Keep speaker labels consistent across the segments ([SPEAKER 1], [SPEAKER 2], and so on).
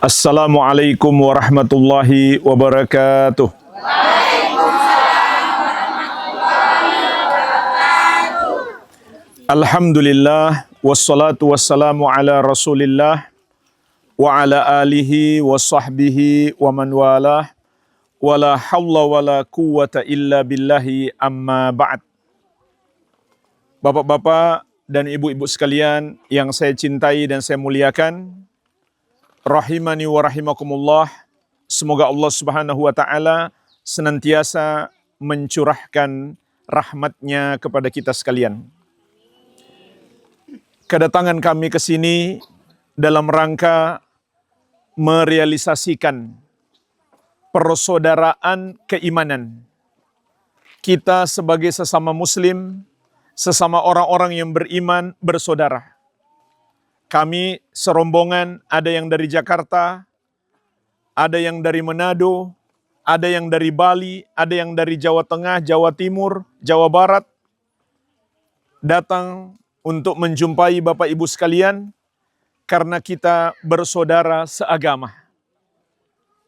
[SPEAKER 1] Assalamualaikum warahmatullahi wabarakatuh. Alhamdulillah wassalatu wassalamu ala Rasulillah wa ala alihi wa sahbihi wa man walah wala hawla wala quwwata illa billahi amma ba'd. Bapak-bapak dan ibu-ibu sekalian yang saya cintai dan saya muliakan, rahimani wa rahimakumullah, semoga Allah Subhanahu wa taala senantiasa mencurahkan rahmatnya kepada kita sekalian. Kedatangan kami ke sini dalam rangka merealisasikan persaudaraan keimanan. Kita sebagai sesama muslim, sesama orang-orang yang beriman, bersaudara. Kami serombongan, ada yang dari Jakarta, ada yang dari Manado, ada yang dari Bali, ada yang dari Jawa Tengah, Jawa Timur, Jawa Barat, datang untuk menjumpai Bapak Ibu sekalian karena kita bersaudara seagama.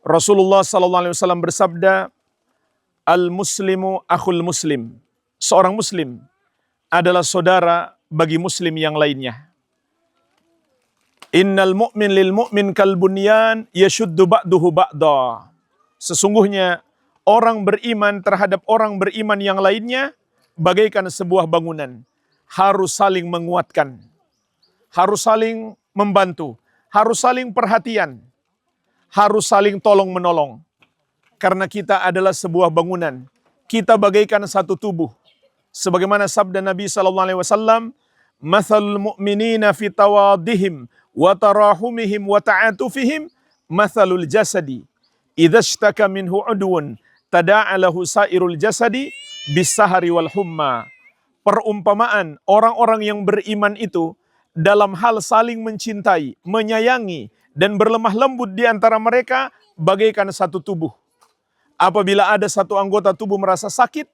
[SPEAKER 1] Rasulullah SAW bersabda, "Al-muslimu akhul muslim." Seorang muslim adalah saudara bagi muslim yang lainnya. Innal mu'min lil mu'min kal bunyan yashuddu ba'duhu ba'da. Sesungguhnya orang beriman terhadap orang beriman yang lainnya bagaikan sebuah bangunan. Harus saling menguatkan, harus saling membantu, harus saling perhatian, harus saling tolong menolong. Karena kita adalah sebuah bangunan, kita bagaikan satu tubuh. Sebagaimana sabda Nabi SAW, "Mathalul mu'minina fi tawadihim wa tarahumihim wa ta'atufihim mathalul jasadi idza ishtaka minhu udwun tada'alahu sairul jasadi bis-sahari wal humma." Perumpamaan orang-orang yang beriman itu dalam hal saling mencintai, menyayangi, dan berlemah lembut di antara mereka bagaikan satu tubuh. Apabila ada satu anggota tubuh merasa sakit,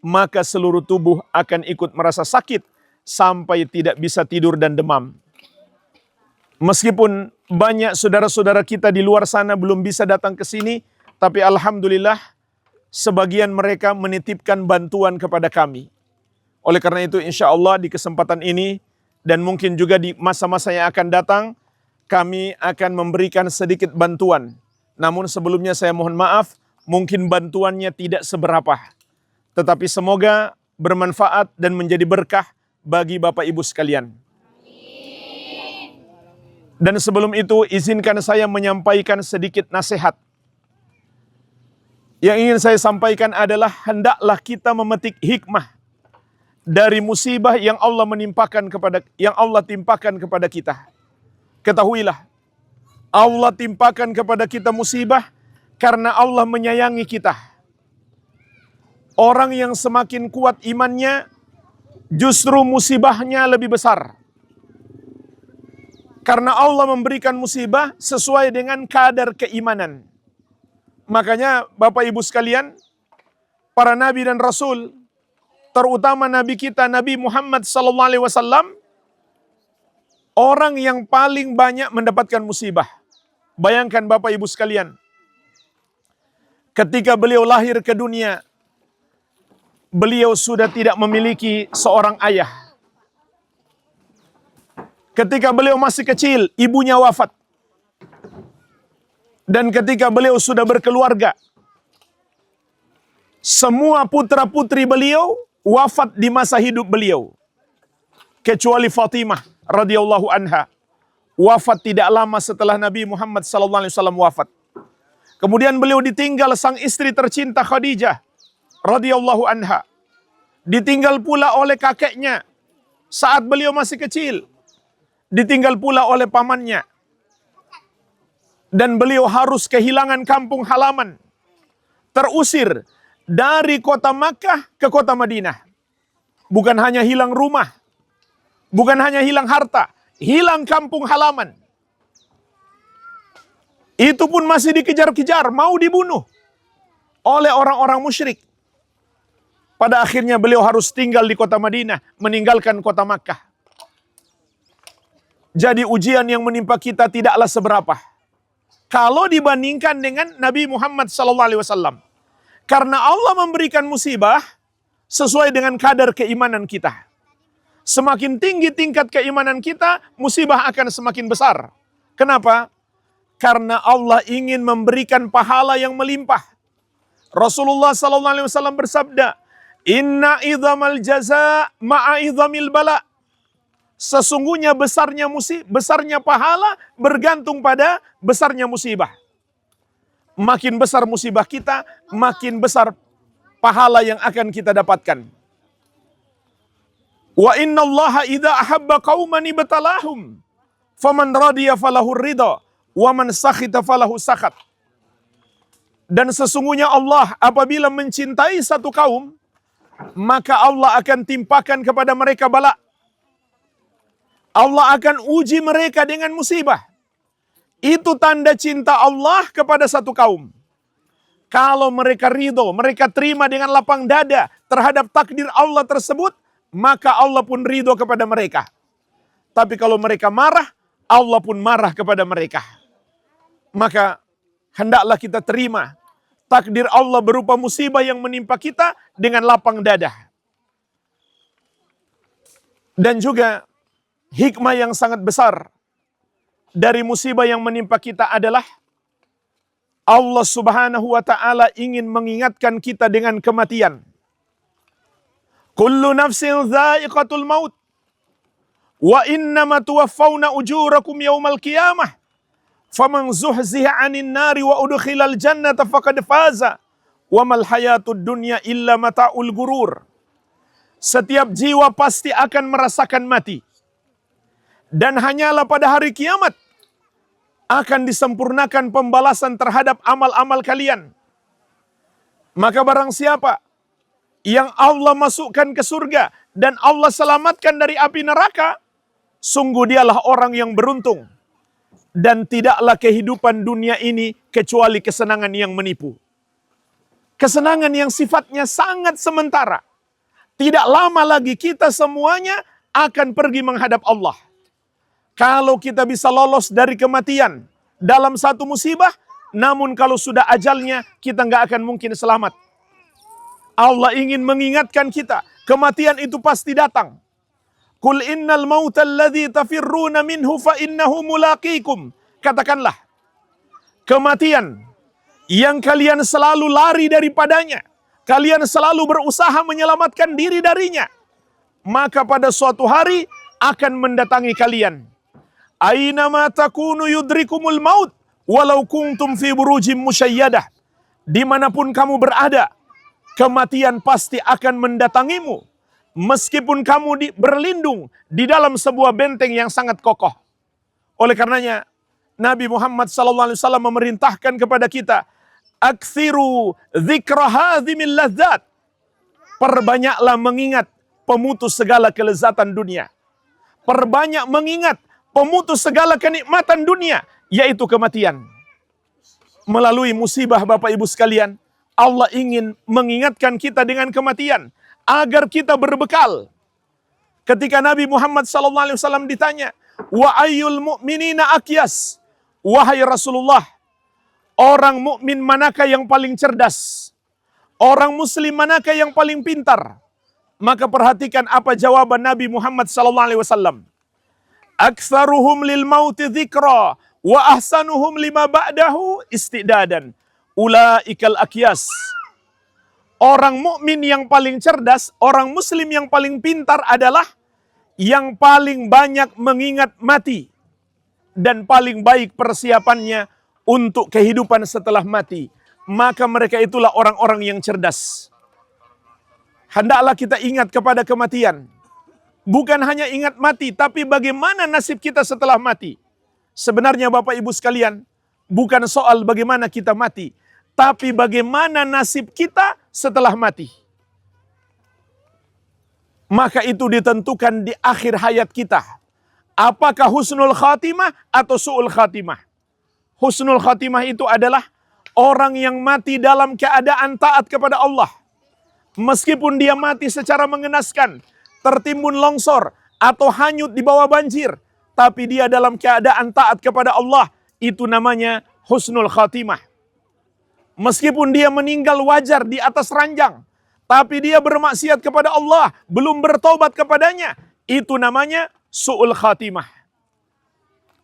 [SPEAKER 1] maka seluruh tubuh akan ikut merasa sakit sampai tidak bisa tidur dan demam. Meskipun banyak saudara-saudara kita di luar sana belum bisa datang ke sini, tapi alhamdulillah sebagian mereka menitipkan bantuan kepada kami. Oleh karena itu insya Allah di kesempatan ini dan mungkin juga di masa-masa yang akan datang, kami akan memberikan sedikit bantuan. Namun sebelumnya saya mohon maaf, mungkin bantuannya tidak seberapa. Tetapi semoga bermanfaat dan menjadi berkah bagi Bapak Ibu sekalian. Dan sebelum itu izinkan saya menyampaikan sedikit nasihat. Yang ingin saya sampaikan adalah hendaklah kita memetik hikmah dari musibah yang Allah timpakan kepada kita. Ketahuilah, Allah timpakan kepada kita musibah karena Allah menyayangi kita. Orang yang semakin kuat imannya, justru musibahnya lebih besar. Karena Allah memberikan musibah sesuai dengan kadar keimanan. Makanya Bapak Ibu sekalian, para nabi dan rasul, terutama Nabi kita, Nabi Muhammad SAW, orang yang paling banyak mendapatkan musibah. Bayangkan Bapak Ibu sekalian, ketika beliau lahir ke dunia, beliau sudah tidak memiliki seorang ayah. Ketika beliau masih kecil, ibunya wafat. Dan ketika beliau sudah berkeluarga, semua putra-putri beliau wafat di masa hidup beliau. Kecuali Fatimah radhiyallahu anha, wafat tidak lama setelah Nabi Muhammad SAW wafat. Kemudian beliau ditinggal sang istri tercinta Khadijah radhiyallahu anha. Ditinggal pula oleh kakeknya saat beliau masih kecil. Ditinggal pula oleh pamannya. Dan beliau harus kehilangan kampung halaman. Terusir dari kota Makkah ke kota Madinah. Bukan hanya hilang rumah, bukan hanya hilang harta, hilang kampung halaman. Itu pun masih dikejar-kejar, mau dibunuh oleh orang-orang musyrik. Pada akhirnya beliau harus tinggal di kota Madinah, meninggalkan kota Makkah. Jadi ujian yang menimpa kita tidaklah seberapa. kalau dibandingkan dengan Nabi Muhammad SAW. Karena Allah memberikan musibah sesuai dengan kadar keimanan kita. Semakin tinggi tingkat keimanan kita, musibah akan semakin besar. Kenapa? Karena Allah ingin memberikan pahala yang melimpah. Rasulullah SAW bersabda, "Inna idzamal jaza ma'a idzamil bala." Sesungguhnya besarnya pahala bergantung pada besarnya musibah. Makin besar musibah kita, makin besar pahala yang akan kita dapatkan. Wa innallaha idza ahabba qauman ibtalahum faman radiya falahu ridha wa man sakhita falahu sakhat. Dan sesungguhnya Allah apabila mencintai satu kaum, maka Allah akan timpakan kepada mereka bala. Allah akan uji mereka dengan musibah. Itu tanda cinta Allah kepada satu kaum. Kalau mereka ridho, mereka terima dengan lapang dada terhadap takdir Allah tersebut, maka Allah pun ridho kepada mereka. Tapi kalau mereka marah, Allah pun marah kepada mereka. Maka hendaklah kita terima takdir Allah berupa musibah yang menimpa kita dengan lapang dada. Dan juga hikmah yang sangat besar dari musibah yang menimpa kita adalah Allah Subhanahu wa taala ingin mengingatkan kita dengan kematian. Kullu nafsin dha'iqatul maut wa innama tuwaffawna ujurakum yaumal qiyamah. Faman zuhziha 'anil nari wa udkhilal jannata faqad faza wa mal hayatud dunya illa mata'ul gurur. Setiap jiwa pasti akan merasakan mati. Dan hanyalah pada hari kiamat akan disempurnakan pembalasan terhadap amal-amal kalian. Maka barang siapa yang Allah masukkan ke surga dan Allah selamatkan dari api neraka, sungguh dialah orang yang beruntung. Dan tidaklah kehidupan dunia ini kecuali kesenangan yang menipu. Kesenangan yang sifatnya sangat sementara. Tidak lama lagi kita semuanya akan pergi menghadap Allah. Kalau kita bisa lolos dari kematian dalam satu musibah, namun kalau sudah ajalnya, kita nggak akan mungkin selamat. Allah ingin mengingatkan kita, kematian itu pasti datang. Qul innal mauta alladzi tafirruna minhu fa innahu mulaqikum. Katakanlah, kematian yang kalian selalu lari daripadanya, kalian selalu berusaha menyelamatkan diri darinya, maka pada suatu hari akan mendatangi kalian. Aina ma takunu yudrikumul maut walau kuntum fi burujim musyayyadah. Dimanapun kamu berada, kematian pasti akan mendatangimu. Meskipun kamu berlindung di dalam sebuah benteng yang sangat kokoh. Oleh karenanya, Nabi Muhammad SAW memerintahkan kepada kita, aksiru dzikra hadzimil ladzat. Perbanyaklah mengingat pemutus segala kelezatan dunia. Perbanyak mengingat pemutus segala kenikmatan dunia, yaitu kematian. Melalui musibah Bapak Ibu sekalian, Allah ingin mengingatkan kita dengan kematian, agar kita berbekal. Ketika Nabi Muhammad SAW ditanya, wa ayyul mu'minina akyas, wahai Rasulullah, orang mukmin manakah yang paling cerdas? Orang muslim manakah yang paling pintar? Maka perhatikan apa jawaban Nabi Muhammad SAW. Aktsaruhum lil mauti dzikra wa ahsanuhum lima ba'dahu istidadan. Ulaikal akyas. Orang mukmin yang paling cerdas, orang muslim yang paling pintar adalah yang paling banyak mengingat mati dan paling baik persiapannya untuk kehidupan setelah mati. Maka mereka itulah orang-orang yang cerdas. Hendaklah kita ingat kepada kematian. Bukan hanya ingat mati, tapi bagaimana nasib kita setelah mati. Sebenarnya Bapak Ibu sekalian, bukan soal bagaimana kita mati, tapi bagaimana nasib kita setelah mati. Maka itu ditentukan di akhir hayat kita. Apakah husnul khatimah atau su'ul khatimah? Husnul khatimah itu adalah orang yang mati dalam keadaan taat kepada Allah. Meskipun dia mati secara mengenaskan, tertimbun longsor, atau hanyut di bawah banjir, tapi dia dalam keadaan taat kepada Allah, itu namanya husnul khatimah. Meskipun dia meninggal wajar di atas ranjang, tapi dia bermaksiat kepada Allah, belum bertobat kepadanya, itu namanya su'ul khatimah.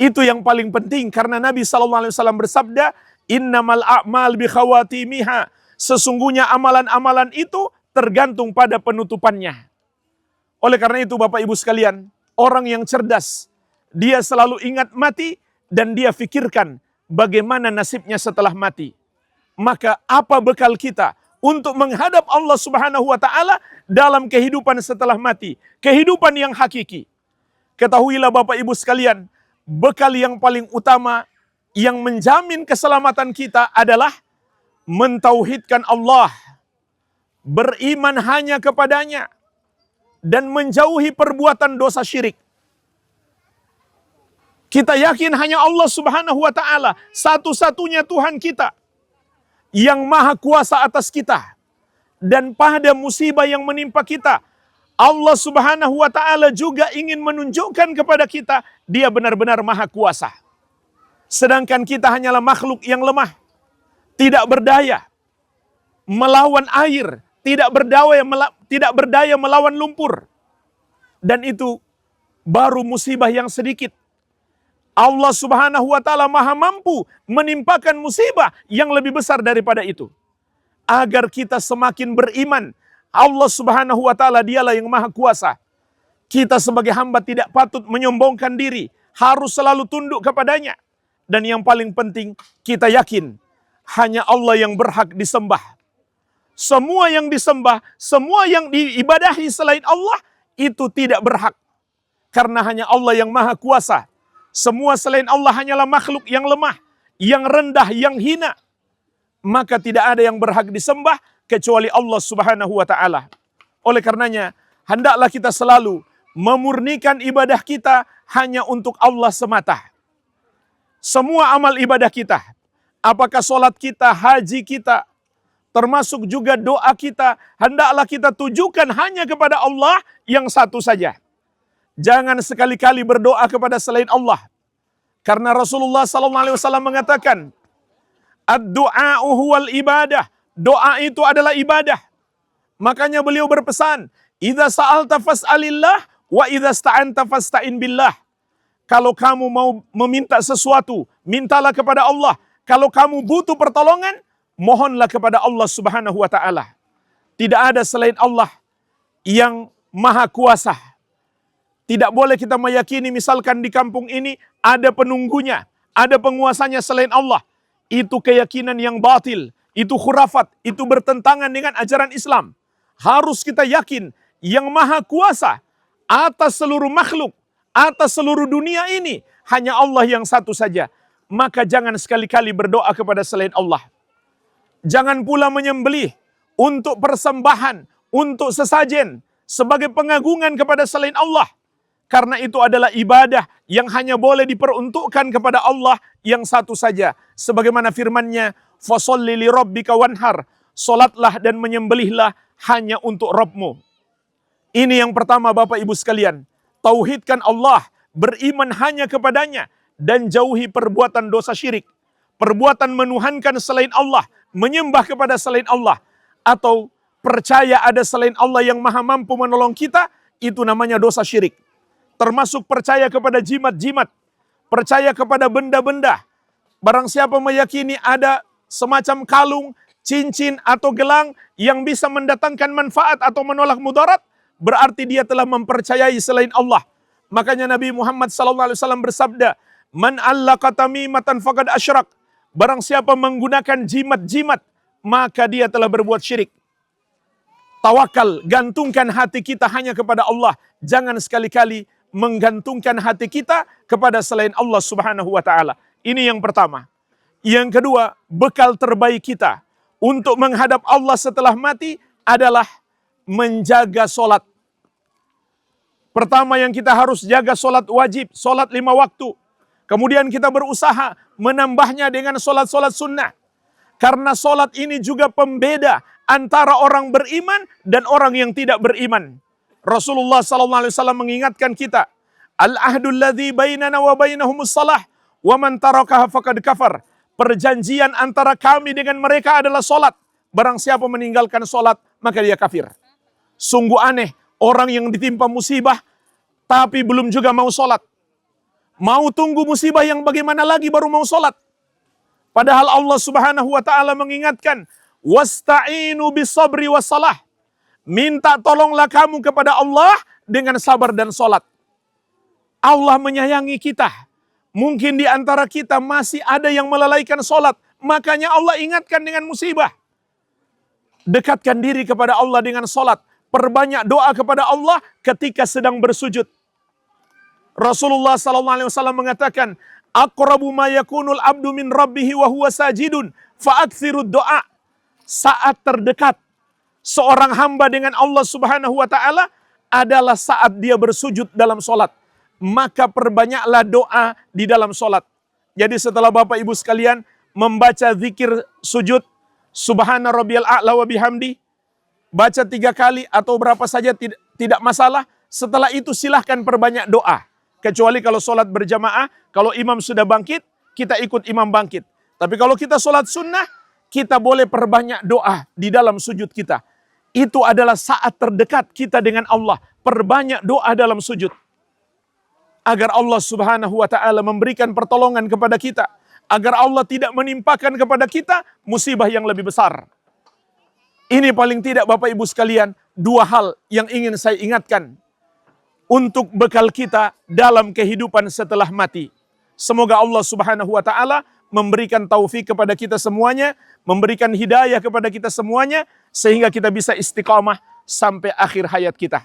[SPEAKER 1] Itu yang paling penting karena Nabi SAW bersabda, innamal a'mal bi khawatimiha. Sesungguhnya amalan-amalan itu tergantung pada penutupannya. Oleh karena itu Bapak Ibu sekalian, orang yang cerdas, dia selalu ingat mati dan dia fikirkan bagaimana nasibnya setelah mati. Maka apa bekal kita untuk menghadap Allah Subhanahu wa taala dalam kehidupan setelah mati, kehidupan yang hakiki. Ketahuilah Bapak Ibu sekalian, bekal yang paling utama yang menjamin keselamatan kita adalah mentauhidkan Allah, beriman hanya kepadanya, dan menjauhi perbuatan dosa syirik. Kita yakin hanya Allah Subhanahu wa taala satu-satunya Tuhan kita yang maha kuasa atas kita. Dan pada musibah yang menimpa kita, Allah Subhanahu wa taala juga ingin menunjukkan kepada kita dia benar-benar maha kuasa. Sedangkan kita hanyalah makhluk yang lemah, tidak berdaya melawan air, tidak berdaya melawan lumpur. Dan itu baru musibah yang sedikit. Allah Subhanahu wa taala maha mampu menimpakan musibah yang lebih besar daripada itu. Agar kita semakin beriman, Allah Subhanahu wa taala dialah yang maha kuasa. Kita sebagai hamba tidak patut menyombongkan diri, harus selalu tunduk kepadanya. Dan yang paling penting, kita yakin hanya Allah yang berhak disembah. Semua yang disembah, semua yang diibadahi selain Allah, itu tidak berhak. Karena hanya Allah yang maha kuasa. Semua selain Allah hanyalah makhluk yang lemah, yang rendah, yang hina. Maka tidak ada yang berhak disembah kecuali Allah Subhanahu wa taala. Oleh karenanya, hendaklah kita selalu memurnikan ibadah kita hanya untuk Allah semata. Semua amal ibadah kita, apakah sholat kita, haji kita, termasuk juga doa kita, hendaklah kita tujukan hanya kepada Allah yang satu saja. Jangan sekali-kali berdoa kepada selain Allah. Karena Rasulullah SAW mengatakan, ad-du'a'u huwal ibadah. Doa itu adalah ibadah. Makanya beliau berpesan, idza sa'alta fas'alillah wa idza sta'anta fasta'in billah. Kalau kamu mau meminta sesuatu, mintalah kepada Allah. Kalau kamu butuh pertolongan, mohonlah kepada Allah Subhanahu wa taala. Tidak ada selain Allah yang maha kuasa. Tidak boleh kita meyakini misalkan di kampung ini ada penunggunya, ada penguasanya selain Allah. Itu keyakinan yang batil, itu khurafat, itu bertentangan dengan ajaran Islam. Harus kita yakin yang maha kuasa atas seluruh makhluk, atas seluruh dunia ini hanya Allah yang satu saja. Maka jangan sekali-kali berdoa kepada selain Allah. Jangan pula menyembelih untuk persembahan, untuk sesajen, sebagai pengagungan kepada selain Allah. Karena itu adalah ibadah yang hanya boleh diperuntukkan kepada Allah yang satu saja. Sebagaimana firman-Nya, "Fasholli li rabbika wanhar." Salatlah dan menyembelihlah hanya untuk Rabbmu. Ini yang pertama Bapak Ibu sekalian. Tauhidkan Allah, beriman hanya kepadanya, dan jauhi perbuatan dosa syirik. Perbuatan menuhankan selain Allah, menyembah kepada selain Allah, atau percaya ada selain Allah yang maha mampu menolong kita, itu namanya dosa syirik. Termasuk percaya kepada jimat-jimat, percaya kepada benda-benda. Barang siapa meyakini ada semacam kalung, cincin, atau gelang yang bisa mendatangkan manfaat atau menolak mudarat, berarti dia telah mempercayai selain Allah. Makanya Nabi Muhammad SAW bersabda, "Man allaqa tamimatan faqad asyrak." Barang siapa menggunakan jimat-jimat, maka dia telah berbuat syirik. Tawakal, gantungkan hati kita hanya kepada Allah. Jangan sekali-kali menggantungkan hati kita kepada selain Allah Subhanahu wa taala. Ini yang pertama. Yang kedua, bekal terbaik kita untuk menghadap Allah setelah mati adalah menjaga solat. Pertama yang kita harus jaga solat wajib, solat 5 waktu. Kemudian kita berusaha menambahnya dengan solat-solat sunnah. Karena solat ini juga pembeda antara orang beriman dan orang yang tidak beriman. Rasulullah SAW mengingatkan kita, al-ahdul ladzi bainana wa bainahumus salah, wa man tarakaha faqad kafar. perjanjian antara kami dengan mereka adalah solat. Barang siapa meninggalkan solat, maka dia kafir. Sungguh aneh, orang yang ditimpa musibah, tapi belum juga mau solat. Mau tunggu musibah yang bagaimana lagi baru mau solat. Padahal Allah Subhanahu wa ta'ala mengingatkan, wasta'inu bisabri wassalah. Minta tolonglah kamu kepada Allah dengan sabar dan solat. Allah menyayangi kita. Mungkin di antara kita masih ada yang melalaikan solat. Makanya Allah ingatkan dengan musibah. Dekatkan diri kepada Allah dengan solat. Perbanyak doa kepada Allah ketika sedang bersujud. Rasulullah SAW mengatakan, aqrabu ma yakunul abdu min rabbihi wa huwa sajidun fa'aktsirud doa. Saat terdekat seorang hamba dengan Allah Subhanahu wa ta'ala adalah saat dia bersujud dalam solat. Maka perbanyaklah doa di dalam solat. Jadi setelah Bapak Ibu sekalian membaca zikir sujud, Subhana rabbiyal a'la wa bihamdi, baca 3 kali atau berapa saja tidak masalah. Setelah itu silahkan perbanyak doa. Kecuali kalau solat berjamaah, kalau imam sudah bangkit, kita ikut imam bangkit. Tapi kalau kita solat sunnah, kita boleh perbanyak doa di dalam sujud kita. Itu adalah saat terdekat kita dengan Allah. Perbanyak doa dalam sujud. Agar Allah Subhanahu wa ta'ala memberikan pertolongan kepada kita. Agar Allah tidak menimpakan kepada kita musibah yang lebih besar. Ini paling tidak Bapak Ibu sekalian, 2 hal yang ingin saya ingatkan untuk bekal kita dalam kehidupan setelah mati. Semoga Allah Subhanahu wa ta'ala memberikan taufik kepada kita semuanya, memberikan hidayah kepada kita semuanya, sehingga kita bisa istiqamah sampai akhir hayat kita.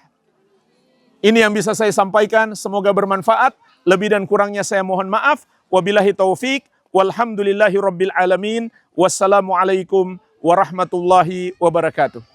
[SPEAKER 1] Ini yang bisa saya sampaikan, semoga bermanfaat. Lebih dan kurangnya saya mohon maaf. Wabillahi taufik, walhamdulillahi rabbil alamin. Wassalamualaikum warahmatullahi wabarakatuh.